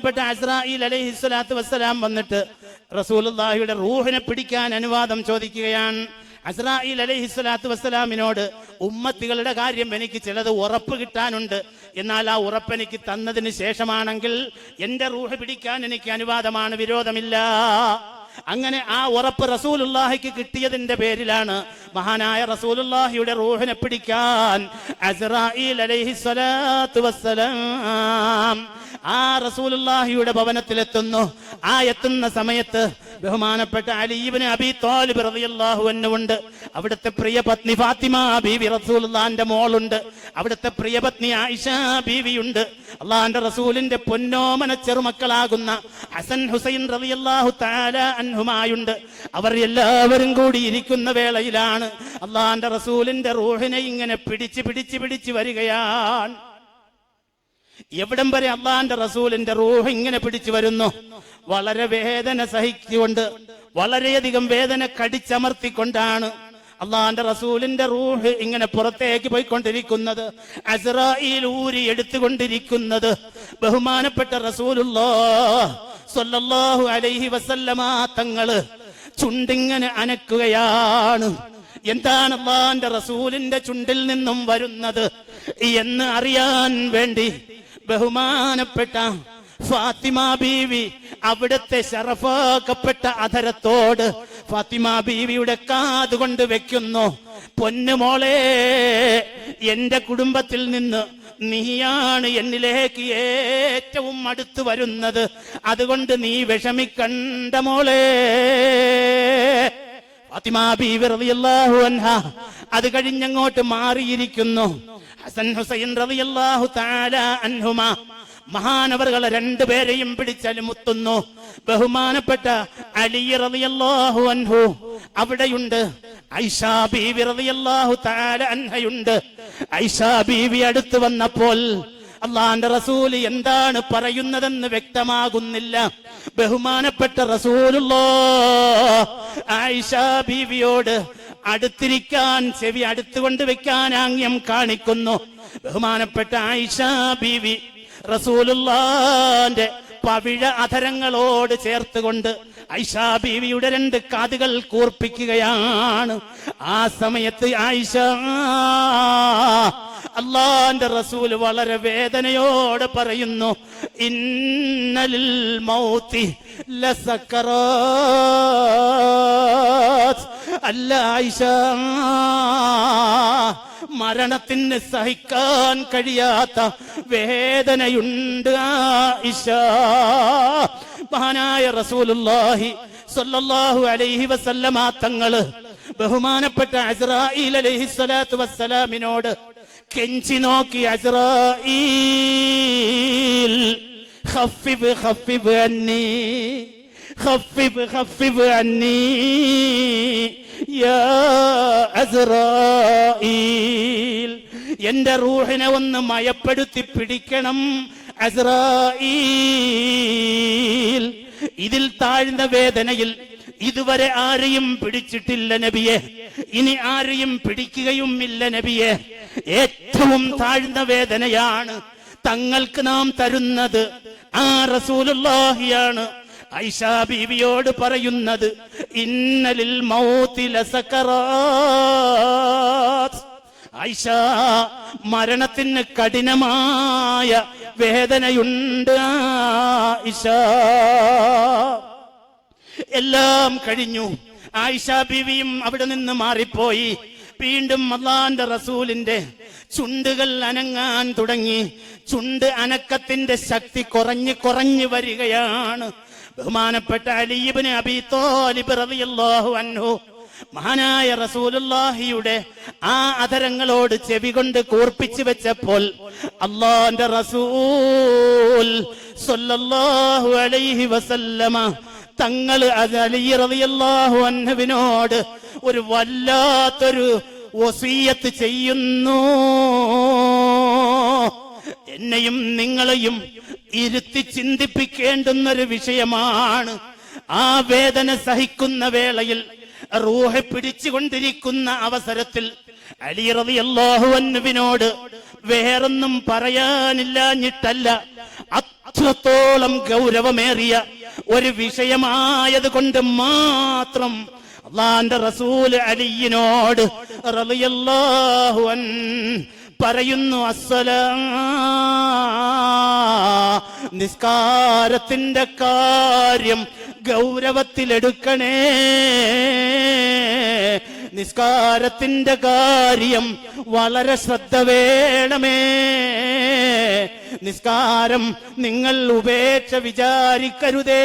ബഹുമാനപ്പെട്ട അസ്രായീൽ അലൈഹിസ്സലാത്തു വസ്സലാം വന്നിട്ട് റസൂലുള്ളാഹിയുടെ റൂഹിനെ പിടിക്കാൻ അനുവാദം ചോദിക്കുകയാണ്. അസ്രായീൽ അലൈഹിസ്സലാത്തു വസ്സലാമിനോട് ഉമ്മത്തികളുടെ കാര്യം എനിക്ക് ചിലത് ഉറപ്പ് കിട്ടാനുണ്ട്, എന്നാൽ ആ ഉറപ്പ് എനിക്ക് തന്നതിന് ശേഷമാണെങ്കിൽ എന്റെ റൂഹ് പിടിക്കാൻ എനിക്ക് അനുവാദമാണ്, വിരോധമില്ല. അങ്ങനെ ആ ഉറപ്പ് റസൂലുള്ളാഹിക്ക് കിട്ടിയതിന്റെ പേരിലാണ് മഹാനായ റസൂലുള്ളാഹിയുടെ റൂഹിനെ പിടിക്കാൻ അസ്രായീൽ അലൈഹിസ്സലാത്തു വസ്സലാം ആ റസൂലുള്ളാഹിയുടെ ഭവനത്തിലെത്തുന്നു. ആ എത്തുന്ന സമയത്ത് ബഹുമാനപ്പെട്ട അലി ഇബ്നു അബീ ത്വാലിബ് റളിയല്ലാഹു അൻഹു ഉണ്ട്. അവിടുത്തെ പ്രിയ പത്നി ഫാത്തിമ ബീവി റസൂലുള്ളാഹിന്റെ മോളുണ്ട്. അവിടുത്തെ പ്രിയ പത്നി ആയിഷ ബീവിയുണ്ട്. അള്ളാഹിന്റെ റസൂലിന്റെ പൊന്നോമന ചെറുമക്കളാകുന്ന ഹസൻ ഹുസൈൻ റളിയല്ലാഹു തആല അൻഹുമായുണ്ട്. അവർ എല്ലാവരും കൂടി ഇരിക്കുന്ന വേളയിലാണ് അള്ളാഹിന്റെ റസൂലിന്റെ റൂഹിനെ ഇങ്ങനെ പിടിച്ച് വരികയാണ്. എവിടം വരെ അള്ളാഹിന്റെ റസൂലിന്റെ റൂഹ് ഇങ്ങനെ പിടിച്ചു വരുന്നു? വളരെ വേദന സഹിച്ചുകൊണ്ട്, വളരെയധികം വേദന കടിച്ചമർത്തിക്കൊണ്ടാണ് അള്ളാഹിന്റെ റസൂലിന്റെ റൂഹ് ഇങ്ങനെ പുറത്തേക്ക് പോയിക്കൊണ്ടിരിക്കുന്നത്. അസ്രായീൽ ഊരി എടുത്തുകൊണ്ടിരിക്കുന്നത് ബഹുമാനപ്പെട്ട റസൂലുള്ളാഹി സ്വല്ലല്ലാഹു അലൈഹി വസല്ലമ തങ്ങള് ചുണ്ടിങ്ങനെ അനക്കുകയാണ്. എന്താണ് അള്ളാഹിന്റെ റസൂലിന്റെ ചുണ്ടിൽ നിന്നും വരുന്നത് എന്ന് അറിയാൻ വേണ്ടി ബഹുമാനപ്പെട്ട ഫാത്തിമ ബീവി അവിടുത്തെ ശറഫാക്കപ്പെട്ട അധരത്തോട് ഫാത്തിമ ബീവിയുടെ കാതുകൊണ്ട് വെക്കുന്നു. പൊന്നുമോളെ, എന്റെ കുടുംബത്തിൽ നിന്ന് നീയാണ് എന്നിലേക്ക് ഏറ്റവും അടുത്ത് വരുന്നത്, അതുകൊണ്ട് നീ വിഷമിക്കണ്ട മോളെ. ഫാത്തിമ ബീവി റളിയല്ലാഹു അൻഹാ അത് കഴിഞ്ഞങ്ങോട്ട് മാറിയിരിക്കുന്നു. ഹസൻ ഹുസൈൻ റളിയല്ലാഹു തആല അൻഹുമാ മഹാനവറുകളെ രണ്ടുപേരെയും പിടിച്ചലുമുത്തുന്നു. ബഹുമാനപ്പെട്ട അലി റളിയല്ലാഹു അൻഹു അവിടെയുണ്ട്. ഐഷ ബീവി റളിയല്ലാഹു തആല അൻഹയുണ്ട്. ഐഷ ബീവി അടുത്ത് വന്നപ്പോൾ അള്ളാന്റെ റസൂല് എന്താണ് പറയുന്നതെന്ന് വ്യക്തമാകുന്നില്ല. ബഹുമാനപ്പെട്ട റസൂലുള്ളാഹി ആയിഷ ബീവിയോട് അടുത്തിരിക്കാൻ, ചെവി അടുത്തുകൊണ്ട് വെക്കാൻ ആംഗ്യം കാണിക്കുന്നു. ബഹുമാനപ്പെട്ട ആയിഷ ബീവി റസൂലുള്ളാന്റെ പവിഴ അധരങ്ങളോട് ചേർത്തുകൊണ്ട് ആയിഷ ബീവിയുടെ രണ്ട് കാതുകൾ കൂർപ്പിക്കുകയാണ്. ആ സമയത്ത് ആയിഷ അല്ലാഹുവിന്റെ റസൂൽ വളരെ വേദനയോടെ പറയുന്നു, ഇന്നലിൽ മൗതി ലസക്കറാത്ത്. അല്ല ആയിഷ, മരണത്തിന് സഹിക്കാൻ കഴിയാത്ത വേദനയുണ്ട് ആയിഷ. മഹാനായ റസൂലുള്ളാഹി സ്വല്ലല്ലാഹു അലൈഹി വസല്ലമ തങ്ങള് ബഹുമാനപ്പെട്ട അസ്രായീൽ അലൈഹിസ്സലാത്തു വസ്സലാമിനോട് കെഞ്ചി നോക്കി, അസ്രായീൽ ഖഫിഫ് ഖഫിഫ് അന്നി, ഖഫിഫ് ഖഫിഫ് അന്നി യാ അസ്രായീൽ, എന്റെ റൂഹിനെ ഒന്ന് മയപ്പെടുത്തി പിടിക്കണം അസ്രായീൽ. ഇതിൽ താഴ്ന്ന വേദനയിൽ ഇതുവരെ ആരെയും പിടിച്ചിട്ടില്ല നബിയെ, ഇനി ആരെയും പിടിക്കുകയും ഇല്ല നബിയെ. ഏറ്റവും താഴ്ന്ന വേദനയാണ് തങ്ങൾക്ക് നാം തരുന്നത്. ആ റസൂലുള്ളാഹിയാണ് ആയിഷ ബീവിയോട് പറയുന്നത്, ഇന്നലിൽ മൗതി ലസക്കറാത്ത്. ആയിഷ, മരണത്തിന് കഠിനമായ വേദനയുണ്ട് ആയിഷ. എല്ലാം കഴിഞ്ഞു. ആയിഷ ബീവിയും അവിടെ നിന്ന് മാറിപ്പോയി. വീണ്ടും അല്ലാഹുവിന്റെ റസൂലിന്റെ ചുണ്ടുകൾ അനങ്ങാൻ തുടങ്ങി. ചുണ്ട് അനക്കത്തിന്റെ ശക്തി കുറഞ്ഞു വരികയാണ്. ബഹുമാനപ്പെട്ട അലി ഇബ്നു അബീ ത്വാലിബ് റളിയല്ലാഹു അൻഹു മഹാനായ റസൂലുള്ളാഹിയുടെ ആ അധരങ്ങളോട് ചെവി കൊണ്ട് കൂർപ്പിച്ചു വെച്ചപ്പോൾ അല്ലാഹുവിന്റെ റസൂൽ സ്വല്ലല്ലാഹു അലൈഹി വസല്ലമ തങ്ങൾ അലി റളിയല്ലാഹു അൻഹുവിനോട് ഒരു വല്ലാത്തൊരു വസിയത്ത് ചെയ്യുന്നു. എന്നെയും നിങ്ങളെയും ഇരുത്തി ചിന്തിപ്പിക്കേണ്ടുന്നൊരു വിഷയമാണ്. ആ വേദന സഹിക്കുന്ന വേളയിൽ, റൂഹ് പിടിച്ചുകൊണ്ടിരിക്കുന്ന അവസരത്തിൽ അലി റളിയല്ലാഹു അൻഹുവിനോട് വേറൊന്നും പറയാനില്ലാഞ്ഞിട്ടല്ല, അത്രത്തോളം ഗൗരവമേറിയ ഒരു വിഷയമായത് കൊണ്ട് മാത്രം അള്ളാന്റെ റസൂല് അലിയിനോട് റളിയല്ലാഹു അൻഹു പറയുന്നു, നിസ്കാരത്തിന്റെ കാര്യം ഗൗരവത്തിലെടുക്കണേ, നിസ്കാരത്തിന്റെ കാര്യം വളരെ ശ്രദ്ധ വേണമേ, നിസ്കാരം നിങ്ങൾ ഉപേക്ഷ വിചാരിക്കരുതേ.